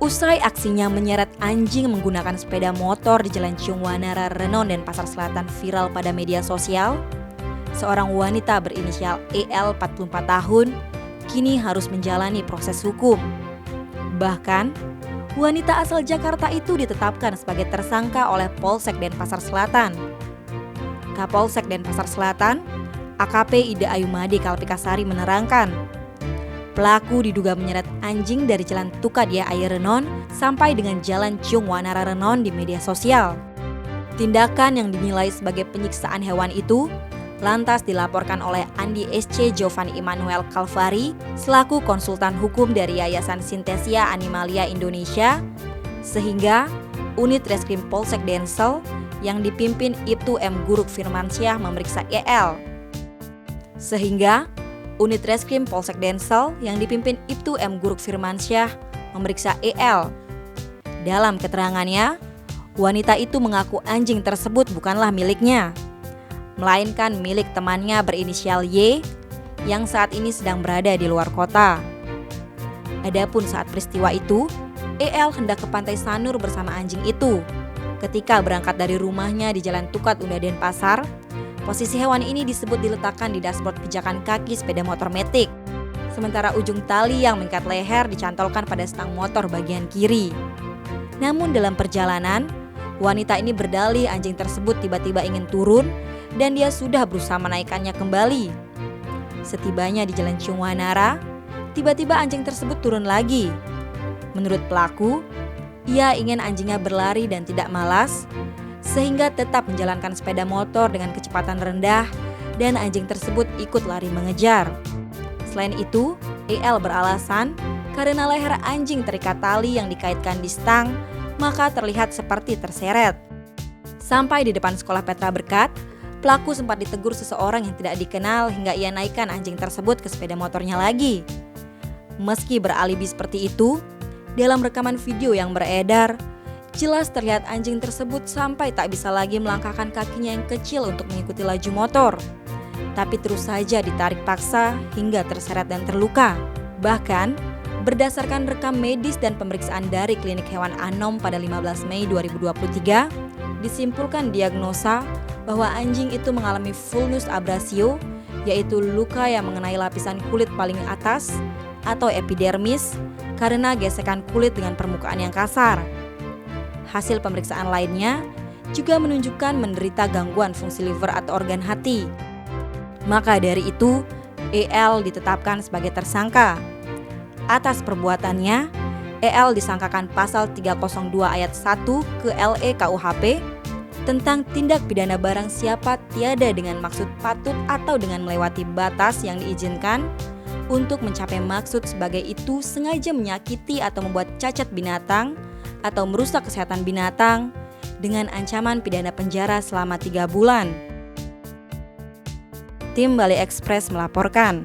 Usai aksinya menyeret anjing menggunakan sepeda motor di Jalan Ciungwanara, Renon, Denpasar Selatan viral pada media sosial, seorang wanita berinisial EL 44 tahun kini harus menjalani proses hukum. Bahkan, wanita asal Jakarta itu ditetapkan sebagai tersangka oleh Polsek Denpasar Selatan. Kapolsek Denpasar Selatan, AKP Ida Ayumade Kalpikasari menerangkan, pelaku diduga menyeret anjing dari Jalan Tukadia Air Renon sampai dengan Jalan Ciungwanara Renon di media sosial. Tindakan yang dinilai sebagai penyiksaan hewan itu lantas dilaporkan oleh Andi SC Giovanni Immanuel Calvari selaku konsultan hukum dari Yayasan Synthesia Animalia Indonesia, sehingga unit Reskrim Polsek Densel yang dipimpin Ibtu M. Guruk Firmansyah memeriksa EL. Sehingga unit Reskrim Polsek Densel yang dipimpin Ibtu M. Guruk Firmansyah memeriksa EL. Dalam keterangannya, wanita itu mengaku anjing tersebut bukanlah miliknya, melainkan milik temannya berinisial Y yang saat ini sedang berada di luar kota. Adapun saat peristiwa itu, EL hendak ke Pantai Sanur bersama anjing itu. Ketika berangkat dari rumahnya di Jalan Tukat Unda Denpasar, posisi hewan ini disebut diletakkan di dashboard pijakan kaki sepeda motor Matic. Sementara ujung tali yang mengikat leher dicantolkan pada stang motor bagian kiri. Namun dalam perjalanan, wanita ini berdalih anjing tersebut tiba-tiba ingin turun dan dia sudah berusaha menaikkannya kembali. Setibanya di Jalan Ciungwanara, tiba-tiba anjing tersebut turun lagi. Menurut pelaku, ia ingin anjingnya berlari dan tidak malas, sehingga tetap menjalankan sepeda motor dengan kecepatan rendah dan anjing tersebut ikut lari mengejar. Selain itu, EL beralasan karena leher anjing terikat tali yang dikaitkan di stang, maka terlihat seperti terseret. Sampai di depan sekolah Petra Berkat, pelaku sempat ditegur seseorang yang tidak dikenal hingga ia naikkan anjing tersebut ke sepeda motornya lagi. Meski beralibi seperti itu, dalam rekaman video yang beredar, jelas terlihat anjing tersebut sampai tak bisa lagi melangkahkan kakinya yang kecil untuk mengikuti laju motor. Tapi terus saja ditarik paksa hingga terseret dan terluka. Bahkan, berdasarkan rekam medis dan pemeriksaan dari Klinik Hewan Anom pada 15 Mei 2023, disimpulkan diagnosa bahwa anjing itu mengalami vulnus abrasio, yaitu luka yang mengenai lapisan kulit paling atas atau epidermis karena gesekan kulit dengan permukaan yang kasar. Hasil pemeriksaan lainnya juga menunjukkan menderita gangguan fungsi liver atau organ hati. Maka dari itu, EL ditetapkan sebagai tersangka. Atas perbuatannya, EL disangkakan pasal 302 ayat 1 ke LE KUHP tentang tindak pidana barang siapa tiada dengan maksud patut atau dengan melewati batas yang diizinkan untuk mencapai maksud sebagai itu sengaja menyakiti atau membuat cacat binatang atau merusak kesehatan binatang dengan ancaman pidana penjara selama 3 bulan. Tim Bali Express melaporkan.